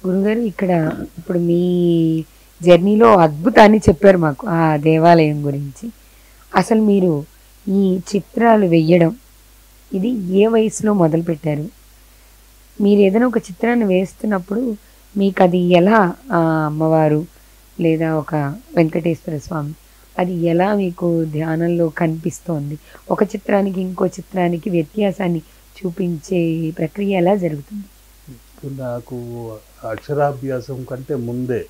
గురుగారు ఇక్కడ ఇప్పుడు మీ జర్నీలో అద్భుతాన్ని చెప్పారు మాకు ఆ దేవాలయం గురించి. అసలు మీరు ఈ చిత్రాలు వెయ్యడం ఇది ఏ వయసులో మొదలుపెట్టారు? మీరు ఏదైనా ఒక చిత్రాన్ని వేస్తున్నప్పుడు మీకు అది ఎలా అమ్మవారు లేదా ఒక వెంకటేశ్వర స్వామి అది ఎలా మీకు ధ్యానంలో కనిపిస్తోంది? ఒక చిత్రానికి ఇంకో చిత్రానికి వ్యత్యాసాన్ని చూపించే ప్రక్రియ ఎలా జరుగుతుంది? నాకు అక్షరాభ్యాసం కంటే ముందే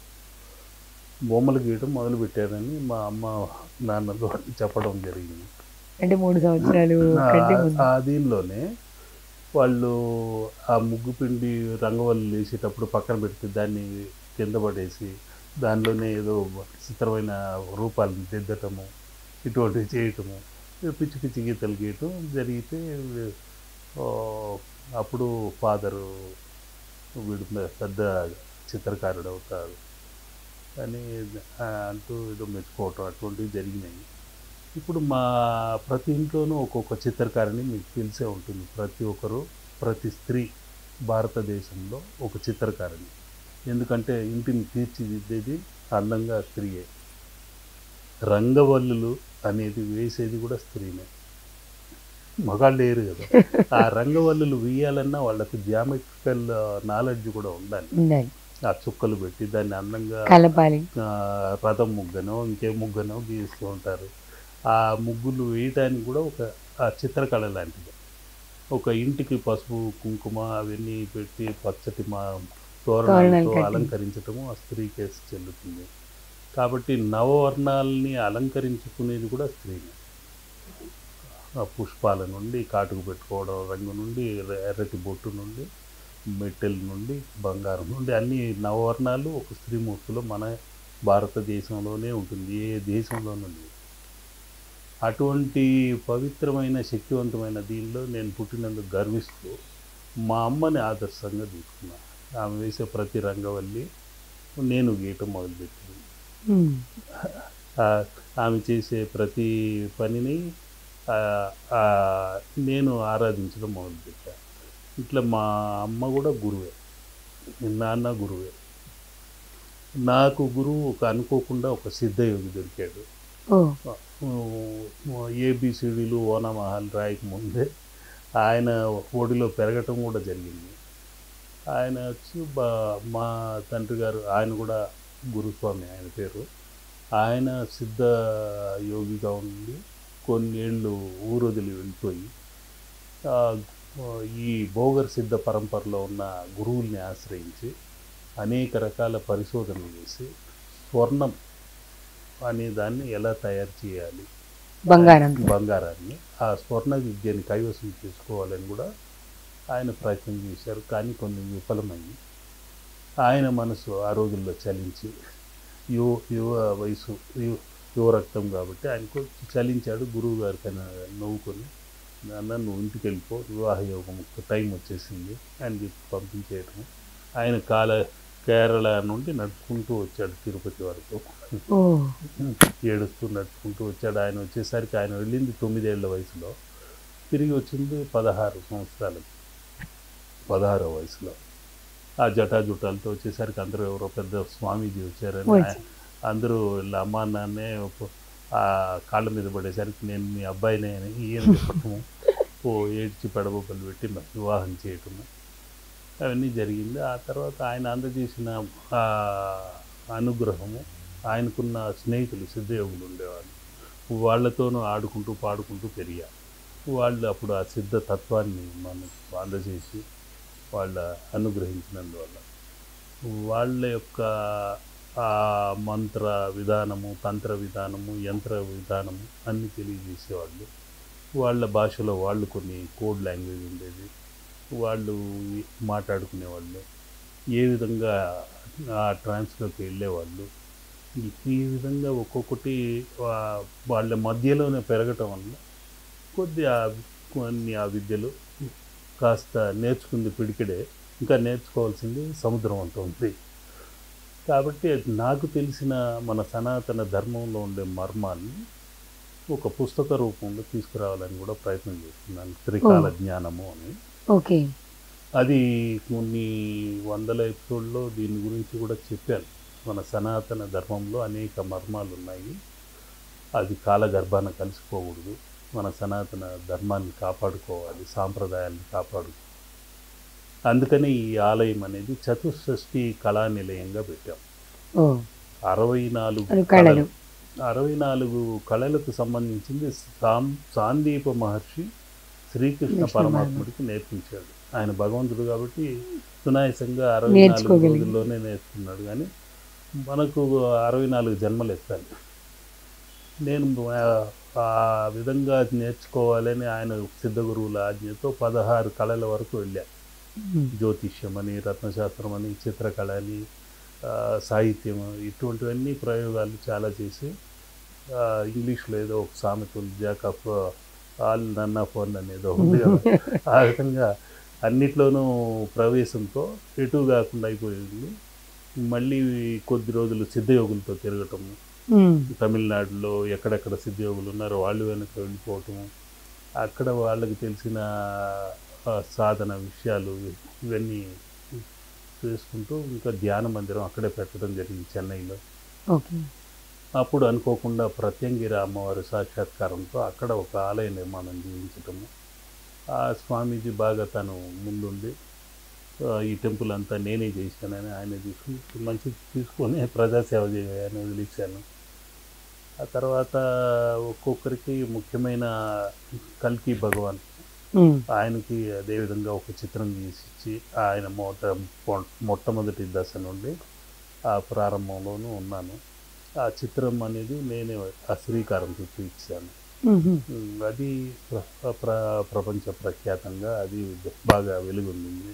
బొమ్మలు గీయడం మొదలుపెట్టారని మా అమ్మ నాన్నలు చెప్పడం జరిగింది. అంటే 3 సంవత్సరాలు కంటే ముందు. ఆ దీనిలోనే వాళ్ళు ఆ ముగ్గు పిండి రంగవల్లి వేసేటప్పుడు పక్కన పెడితే దాన్ని కింద పడేసి దానిలోనే ఏదో చిత్రమైన రూపాలను దిద్దటము ఇటువంటివి చేయటము పిచ్చి పిచ్చి గీతలు గీయటం జరిగితే అప్పుడు ఫాదరు వీడు పెద్ద చిత్రకారుడు అవుతారు అని అంటూ ఏదో మెచ్చుకోవటం అటువంటివి జరిగినాయి. ఇప్పుడు మా ప్రతి ఇంట్లోనూ ఒక్కొక్క చిత్రకారిణి మీకు తెలిసే ఉంటుంది. ప్రతి ఒక్కరు ప్రతి స్త్రీ భారతదేశంలో ఒక చిత్రకారిణి. ఎందుకంటే ఇంటిని తీర్చిదిద్దేది అందంగా స్త్రీయే. రంగవల్లులు అనేది వేసేది కూడా స్త్రీనే, మగాళ్ళు లేరు కదా. ఆ రంగవల్లులు వేయాలన్నా వాళ్ళకి జియామెట్రికల్ నాలెడ్జ్ కూడా ఉండాలి. ఆ చుక్కలు పెట్టి దాన్ని అందంగా కలపాలి. రథం ముగ్గనో ఇంకే ముగ్గనో గీస్తూ ఉంటారు. ఆ ముగ్గులు వేయటానికి కూడా ఒక చిత్రకళ లాంటిది. ఒక ఇంటికి పసుపు కుంకుమ అవన్నీ పెట్టి పచ్చటి తోరణాలతో అలంకరించటము ఆ స్త్రీ కేసు చెల్లుతుంది. కాబట్టి నవవర్ణాలని అలంకరించుకునేది కూడా స్త్రీనే. పుష్పాల నుండి కాటుకు పెట్టుకోవడం రంగు నుండి ఎర్రటి బొట్టు నుండి మెట్టెల నుండి బంగారం నుండి అన్ని నవవర్ణాలు ఒక స్త్రీమూర్తిలో మన భారతదేశంలోనే ఉంటుంది, ఏ దేశంలోనూ లేదు. అటువంటి పవిత్రమైన శక్తివంతమైన దీనిలో నేను పుట్టినందుకు గర్విస్తూ మా అమ్మని ఆదర్శంగా తీసుకున్నాను. ఆమె వేసే ప్రతి రంగవల్లి నేను గీయటం మొదలుపెట్టింది. ఆమె చేసే ప్రతి పనిని నేను ఆరాధించడం మొదలుపెట్టాను. ఇట్లా మా అమ్మ కూడా గురువే, నాన్న గురువే. నాకు గురువు అనుకోకుండా ఒక సిద్ధయోగి దొరికాడు. ఏబిసిడీలు ఓనమహాలు రాయక ముందే ఆయన ఒడిలో పెరగటం కూడా జరిగింది. ఆయన వచ్చి మా తండ్రి గారు, ఆయన కూడా గురుస్వామి ఆయన పేరు. ఆయన సిద్ధ యోగిగా ఉండి కొన్నేళ్ళు ఊరొదిలి వెళ్ళిపోయి ఈ భోగర్ సిద్ధ పరంపరలో ఉన్న గురువుల్ని ఆశ్రయించి అనేక రకాల పరిశోధనలు చేసి స్వర్ణం అనే దాన్ని ఎలా తయారు చేయాలి, బంగారాన్ని ఆ స్వర్ణ విద్యని కైవసం చేసుకోవాలని కూడా ఆయన ప్రయత్నం చేశారు. కానీ కొన్ని విఫలమైంది. ఆయన మనసు ఆ రోజుల్లో చలించి యువ వయసు యువ రక్తం కాబట్టి ఆయనకు చలించాడు. గురువు గారికి నవ్వుకొని, నాన్న నువ్వు ఇంటికి వెళ్ళిపో, వివాహ యోగం టైం వచ్చేసింది అని చెప్పి పంపించేయటం. ఆయన కేరళ నుండి నడుచుకుంటూ వచ్చాడు తిరుపతి వరకు, ఏడుస్తూ నడుచుకుంటూ వచ్చాడు. ఆయన వచ్చేసరికి ఆయన వెళ్ళింది 9 ఏళ్ల వయసులో, తిరిగి వచ్చింది 16 సంవత్సరాలకి, 16వ వయసులో. ఆ జటాజుటాలతో వచ్చేసరికి అందరూ ఎవరో పెద్ద స్వామీజీ వచ్చారని అందరూ వీళ్ళ అమ్మా నాన్నే ఆ కాళ్ళ మీద పడేసరికి నేను మీ అబ్బాయినే అని ఈయన చెప్పటము, ఏడ్చి పెడబొబ్బలు పెట్టి వివాహం చేయటము అవన్నీ జరిగింది. ఆ తర్వాత ఆయన అందజేసిన అనుగ్రహము, ఆయనకున్న స్నేహితులు సిద్ధయోగులు ఉండేవాళ్ళు, వాళ్ళతోనూ ఆడుకుంటూ పాడుకుంటూ పెరిగారు. వాళ్ళు అప్పుడు ఆ సిద్ధ తత్వాన్ని మనకు అందజేసి వాళ్ళ అనుగ్రహించినందువల్ల వాళ్ళ యొక్క ఆ మంత్ర విధానము, తంత్ర విధానము, యంత్ర విధానము అన్నీ తెలియజేసేవాళ్ళు. వాళ్ళ భాషలో వాళ్ళు కొన్ని కోడ్ లాంగ్వేజ్ ఉండేది, వాళ్ళు మాట్లాడుకునేవాళ్ళు, ఏ విధంగా ఆ ట్రాన్స్లోకి వెళ్ళేవాళ్ళు. ఈ విధంగా ఒక్కొక్కటి వాళ్ళ మధ్యలోనే పెరగటం వల్ల కొన్ని ఆ విద్యలు కాస్త నేర్చుకుంది పిడికిడే, ఇంకా నేర్చుకోవాల్సింది సముద్రం అంత ఉంది. కాబట్టి నాకు తెలిసిన మన సనాతన ధర్మంలో ఉండే మర్మాన్ని ఒక పుస్తక రూపంలో తీసుకురావాలని కూడా ప్రయత్నం చేస్తున్నాను, త్రికాల జ్ఞానము అని. ఓకే. అది కొన్ని వందల ఎపిసోడ్లో దీని గురించి కూడా చెప్పాను. మన సనాతన ధర్మంలో అనేక మర్మాలు ఉన్నాయి. అది కాలగర్భాన కలిసిపోకూడదు. మన సనాతన ధర్మాన్ని కాపాడుకోవాలి, సాంప్రదాయాన్ని కాపాడుకోవాలి. అందుకని ఈ ఆలయం అనేది చతుషష్ఠి కళా నిలయంగా పెట్టాం. ఓ 64 అది కళలు. 64 కళలకు సంబంధించింది సాందీప మహర్షి శ్రీకృష్ణ కృష్ణ పరమాత్ముడికి నేర్పించాడు. ఆయన భగవంతుడు కాబట్టి సునాయాసంగా 64 నేర్చుకోగలిగాడు. రోజుల్లోనే నేర్చుకున్నాడు. కానీ మనకు 64 జన్మలు ఎత్తాలి. నేను ఆ విధంగా నేర్చుకోవాలని ఆయన సిద్ధ గురువుల ఆజ్ఞతో 16 కళల వరకు వెళ్ళా. జ్యోతిష్యం అని, రత్నశాస్త్రం అని, చిత్రకళ అని, సాహిత్యం, ఇటువంటివన్నీ ప్రయోగాలు చాలా చేసి ఇంగ్లీష్లో ఏదో ఒక సామెత ఉంది, jack of all none of one అనేదో ఉంది కదా. ఆ విధంగా అన్నిట్లోనూ ప్రవేశంతో ఎటు కాకుండా అయిపోయింది. మళ్ళీ కొద్ది రోజులు సిద్ధయోగులతో తిరగటము, తమిళనాడులో ఎక్కడెక్కడ సిద్ధయోగులు ఉన్నారో వాళ్ళు వెనక వెళ్ళిపోవటము, అక్కడ వాళ్ళకి తెలిసిన సాధన విషయాలు ఇవన్నీ చేసుకుంటూ ఇంకా ధ్యాన మందిరం అక్కడే పెట్టడం జరిగింది చెన్నైలో. ఓకే. అప్పుడు అనుకోకుండా ప్రత్యంగిర అమ్మవారి సాక్షాత్కారంతో అక్కడ ఒక ఆలయ నిర్మాణం చేయించటము. ఆ స్వామీజీ బాగా తను ముందుండి ఈ టెంపుల్ అంతా నేనే చేశానని ఆయన తీసుకొని ప్రజాసేవ చేయని వదిలేశాను. ఆ తర్వాత ఒక్కొక్కరికి ముఖ్యమైన కల్కి భగవాన్ ఆయనకి అదేవిధంగా ఒక చిత్రం తీసిచ్చి ఆయన మొట్టమొదటి దశ నుండి ఆ ప్రారంభంలోనూ ఉన్నాను. ఆ చిత్రం అనేది నేనే ఆ శ్రీకారం చుట్టూ ఇచ్చాను. అది ప్రపంచ ప్రఖ్యాతంగా అది బాగా వెలుగొందింది.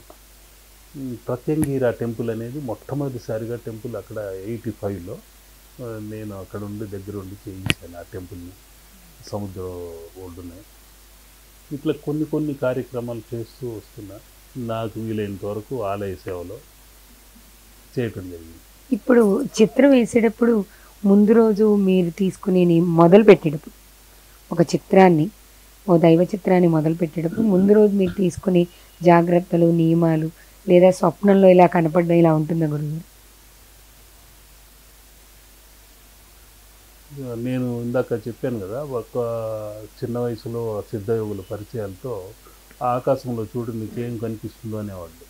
ప్రత్యంగిర టెంపుల్ అనేది మొట్టమొదటిసారిగా టెంపుల్ అక్కడ 85లో నేను అక్కడ ఉండి దగ్గర ఉండి చేయించాను ఆ టెంపుల్ని, సముద్ర ఒడ్డునే. ఇట్లా కొన్ని కార్యక్రమాలు చేస్తూ వస్తున్నా. నాకు వీలైనంత వరకు ఆలయ సేవలో చేయటం జరిగింది. ఇప్పుడు చిత్రం వేసేటప్పుడు ముందు రోజు మీరు తీసుకునే మొదలు పెట్టేటప్పుడు ఒక చిత్రాన్ని, ఓ దైవ చిత్రాన్ని మొదలు పెట్టేటప్పుడు ముందు రోజు మీరు తీసుకునే జాగ్రత్తలు, నియమాలు, లేదా స్వప్నంలో ఇలా కనపడడం ఇలా ఉంటుందా గురుగారు? నేను ఇందాక చెప్పాను కదా, ఒక చిన్న వయసులో సిద్ధయోగుల పరిచయాలతో ఆకాశంలో చూడు నీకేం కనిపిస్తుందో అనేవాళ్ళు.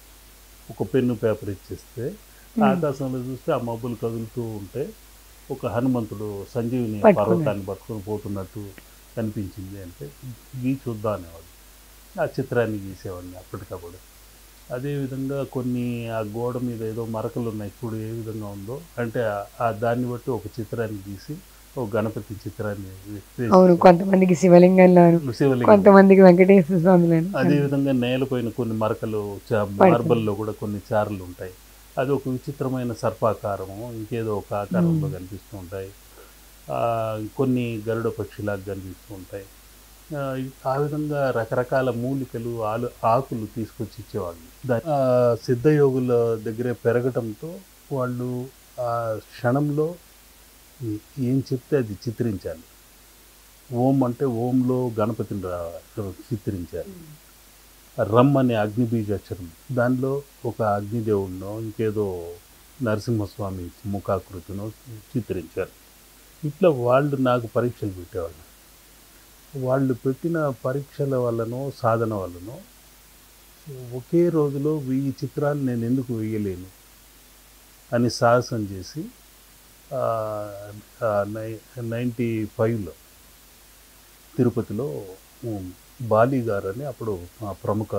ఒక పెన్ను పేపర్ ఇచ్చేస్తే ఆకాశంలో చూస్తే ఆ మబ్బులు కదులుతూ ఉంటే ఒక హనుమంతుడు సంజీవిని పర్వతాన్ని పట్టుకొని పోతున్నట్టు కనిపించింది అంటే చూద్దాం అనేవాడు. ఆ చిత్రాన్ని గీసేవాడిని అప్పటికప్పుడు. అదేవిధంగా కొన్ని ఆ గోడ మీద ఏదో మరకలు ఉన్నాయి చూడు ఏ విధంగా ఉందో అంటే దాన్ని బట్టి ఒక చిత్రాన్ని గీసి ఒక గణపతి చిత్రాన్ని, కొంతమందికి శివలింగంలోను, కొంతమందికి వెంకటేశ్వర స్వామిలోను. అదేవిధంగా నేలపైన కొన్ని మరకలు, మార్బల్లో కూడా కొన్ని చారలు ఉంటాయి. అది ఒక విచిత్రమైన సర్పాకారము, ఇంకేదో ఒక ఆకారంలో కనిపిస్తూ ఉంటాయి. కొన్ని గరుడ పక్షిలాగా కనిపిస్తూ ఉంటాయి. ఆ విధంగా రకరకాల మూలికలు, ఆకులు తీసుకొచ్చి ఇచ్చేవాళ్ళు. సిద్ధయోగుల దగ్గరే పెరగటంతో వాళ్ళు ఆ క్షణంలో ఏం చెప్తే అది చిత్రించాలి. ఓం అంటే ఓంలో గణపతిని చిత్రించాలి. రమ్ అనే అగ్నిబీజాక్షరం, దానిలో ఒక అగ్నిదేవుడినో ఇంకేదో నరసింహస్వామి ముఖాకృతినో చిత్రించారు. ఇట్లా వాళ్ళు నాకు పరీక్షలు పెట్టేవాళ్ళు. వాళ్ళు పెట్టిన పరీక్షల వల్లనో సాధన వల్లనో ఒకే రోజులో 1000 చిత్రాలు నేను ఎందుకు వేయలేను అని సాహసం చేసి 95లో తిరుపతిలో బాలీ గారు అని అప్పుడు ప్రముఖ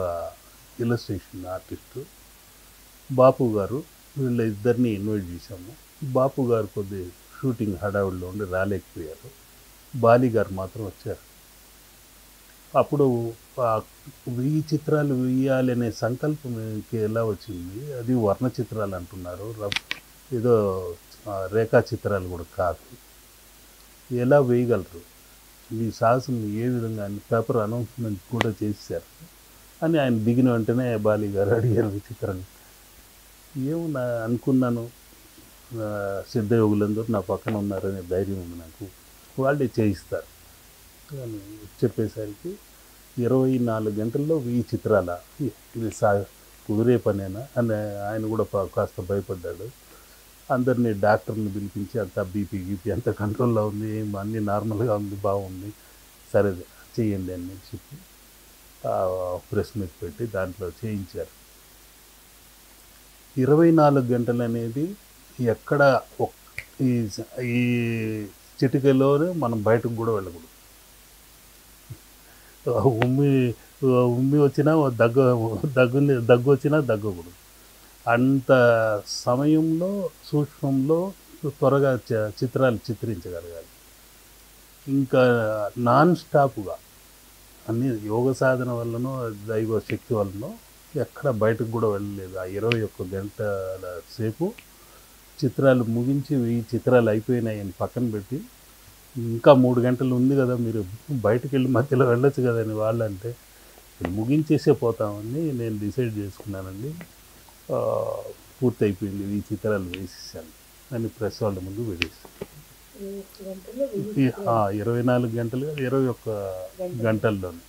ఇలస్ట్రేషన్ ఆర్టిస్టు బాపు గారు, వీళ్ళ ఇద్దరిని ఇన్వైట్ చేశాము. బాపు గారు కొద్ది షూటింగ్ హడావుడిలో ఉండి రాలేకపోయారు. బాలీ గారు మాత్రం వచ్చారు. అప్పుడు 1000 చిత్రాలు వేయాలి అనే సంకల్పం ఎలా వచ్చింది? అది వర్ణ చిత్రాలు అంటున్నారు, ఏదో రేఖా చిత్రాలు కూడా కాదు. ఎలా వేయగలరు? మీ సాహసం ఏ విధంగా అని పేపర్ అనౌన్స్మెంట్ కూడా చేశారు అని ఆయన దిగిన వెంటనే బాలీ గారు అడిగారు విచిత్రంగా. ఏమన్నా అనుకున్నాను, సిద్ధయోగులందరూ నా పక్కన ఉన్నారనే ధైర్యం ఉంది నాకు, వాళ్ళే చేయిస్తారు అని చెప్పేసరికి 24 గంటల్లో 1000 చిత్రాల ఇది కుదిరే పనేనా అని ఆయన కూడా కాస్త భయపడ్డాడు. అందరినీ డాక్టర్ని పిలిపించి అంతా బీపీ గీపీ అంతా కంట్రోల్లో ఉంది, ఏం అన్నీ నార్మల్గా ఉంది, బాగుంది, సరే చేయండి అని చెప్పి ప్రెస్ మీట్ పెట్టి దాంట్లో చేయించారు. 24 గంటలు అనేది ఎక్కడ ఈ ఈ చిటికలోనే మనం బయటకు కూడా వెళ్ళకూడదు. ఉమ్మి వచ్చినా దగ్గు వచ్చినా దగ్గకూడదు. అంత సమయంలో సూక్ష్మంలో త్వరగా చిత్రాలు చిత్రించగలగాలి. ఇంకా నాన్ స్టాప్గా అన్ని యోగ సాధన వల్లనో దైవ శక్తి వల్లనో ఎక్కడ బయటకు కూడా వెళ్ళలేదు. ఆ 21 గంటల సేపు చిత్రాలు ముగించి 1000 చిత్రాలు అయిపోయినాయని పక్కన పెట్టి ఇంకా 3 గంటలు ఉంది కదా, మీరు బయటకు వెళ్ళి మధ్యలో వెళ్ళొచ్చు కదని వాళ్ళంటే ముగించేసే పోతామని నేను డిసైడ్ చేసుకున్నానండి. పూర్తి అయిపోయింది, ఈ చిత్రాలు వేసేసాను అని ప్రెస్ వాళ్ళ ముందు పెట్టేసాను. 24 గంటలు 21 గంటల్లోనే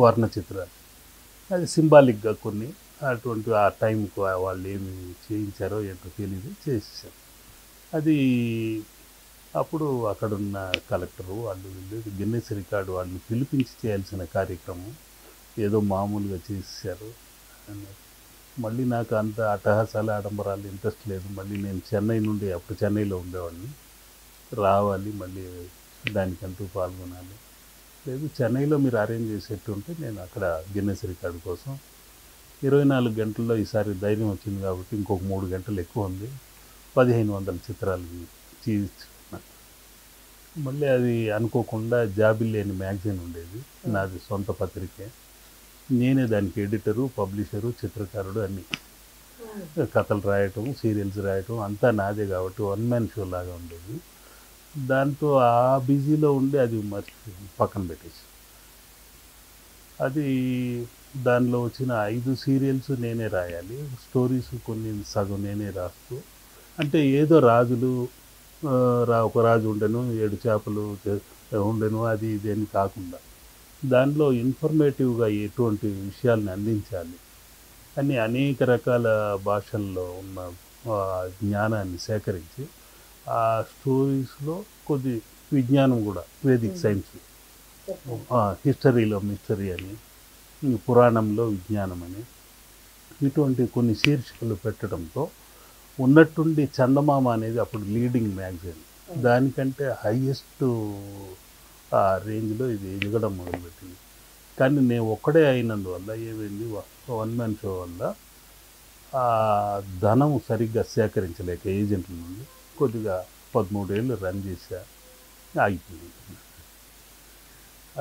వర్ణ చిత్రాలు. అది సింబాలిక్గా కొన్ని అటువంటి ఆ టైంకు వాళ్ళు ఏమి చేయించారో ఏంటో తెలియదు, చేసేసారు. అది అప్పుడు అక్కడున్న కలెక్టరు వాళ్ళు వీళ్ళు గిన్నెస్ రికార్డు వాళ్ళని పిలిపించి చేయాల్సిన కార్యక్రమం ఏదో మామూలుగా చేసేసారు. మళ్ళీ నాకు అంత అట్టహాసాలు ఆడంబరాలు ఇంట్రెస్ట్ లేదు. మళ్ళీ నేను చెన్నై నుండి, అప్పుడు చెన్నైలో ఉండేవాడిని, రావాలి మళ్ళీ దానికంటూ పాల్గొనాలి. లేదు, చెన్నైలో మీరు అరేంజ్ చేసేట్టు ఉంటే నేను అక్కడ గిన్నెస్ రికార్డు కోసం 24 గంటల్లో ఈసారి ధైర్యం వచ్చింది కాబట్టి ఇంకొక 3 గంటలు ఎక్కువ ఉంది, 1500 చిత్రాలు చేయించుకున్నాను. మళ్ళీ అది అనుకోకుండా జాబిల్లి అని మ్యాగజైన్ ఉండేది, నాది సొంత పత్రికే. నేనే దానికి ఎడిటరు, పబ్లిషరు, చిత్రకారుడు అన్నీ. కథలు రాయటం, సీరియల్స్ రాయటం అంతా నాదే కాబట్టి 1 మ్యాన్ షో లాగా ఉండేది. దాంతో ఆ బిజీలో ఉండి అది పక్కన పెట్టేసి, అది దానిలో వచ్చిన 5 సీరియల్స్ నేనే రాయాలి, స్టోరీస్ కొన్ని సగం నేనే రాస్తూ, అంటే ఏదో రాజులు ఒక రాజు ఉండెను, 7 చేపలు ఉండెను, అది ఇది అని కాకుండా దానిలో ఇన్ఫర్మేటివ్గా ఎటువంటి విషయాల్ని అందించాలి అని అనేక రకాల భాషల్లో ఉన్న జ్ఞానాన్ని సేకరించి ఆ స్టోరీస్లో కొద్ది విజ్ఞానం కూడా, వేదిక్ సైన్స్, హిస్టరీలో మిస్టరీ అని, పురాణంలో విజ్ఞానం అని, ఇటువంటి కొన్ని శీర్షికలు పెట్టడంతో ఉన్నట్టుండి చందమామ అనేది అప్పుడు లీడింగ్ మ్యాగజైన్, దానికంటే హైయెస్ట్ ఆ రేంజ్లో ఇది ఎదగడం మొదలుపెట్టింది. కానీ నేను ఒక్కడే అయినందువల్ల ఏమైంది, 1 మ్యాన్ షో వల్ల ఆ ధనం సరిగ్గా సేకరించలేక ఏజెంట్ల నుండి కొద్దిగా 13 ఏళ్ళు రన్ చేశా, ఆగిపోయింది.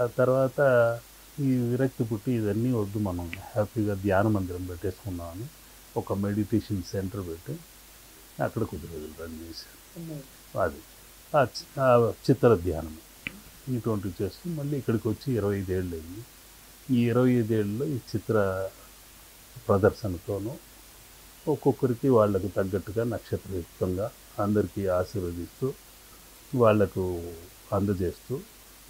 ఆ తర్వాత ఈ విరక్తి పుట్టి ఇవన్నీ వద్దు, మనం హ్యాపీగా ధ్యాన మందిరం పెట్టేసుకున్నామని ఒక మెడిటేషన్ సెంటర్ పెట్టి అక్కడ కొద్ది రోజులు రన్ చేశాను. అది ఆ చిత్ర ధ్యానం ఇటువంటివి చేస్తూ మళ్ళీ ఇక్కడికి వచ్చి 25 ఏళ్ళు అయింది. ఈ 25 ఏళ్ళలో ఈ చిత్ర ప్రదర్శనతోనూ ఒక్కొక్కరికి వాళ్ళకు తగ్గట్టుగా నక్షత్రయుక్తంగా అందరికీ ఆశీర్వదిస్తూ, వాళ్లకు అందజేస్తూ,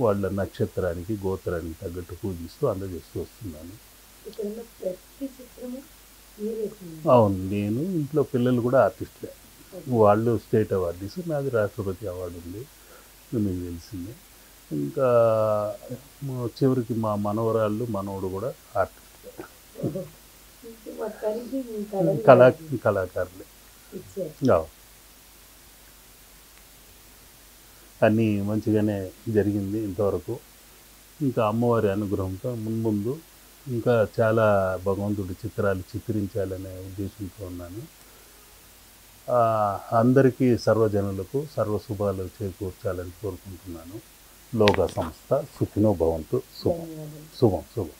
వాళ్ళ నక్షత్రానికి గోత్రానికి తగ్గట్టు పూజిస్తూ అందజేస్తూ వస్తున్నాను. అవును, నేను ఇంట్లో పిల్లలు కూడా ఆర్టిస్టులే, వాళ్ళు స్టేట్ అవార్డీస్, నాది రాష్ట్రపతి అవార్డు ఉంది, మీకు తెలిసిందే. ఇంకా చివరికి మా మనవరాళ్ళు మనవడు కూడా ఆర్టిస్టులే, కళాకారులే. అన్నీ మంచిగానే జరిగింది ఇంతవరకు. ఇంకా అమ్మవారి అనుగ్రహంతో మున్ముందు ఇంకా చాలా భగవంతుడి చిత్రాలు చిత్రించాలనే ఉద్దేశంతో ఉన్నాను. అందరికీ, సర్వజనులకు సర్వశుభాలు చేకూర్చాలని కోరుకుంటున్నాను. లోగా సంస్థ సుఖినో భవంతు. శుభం శుభం శుభం.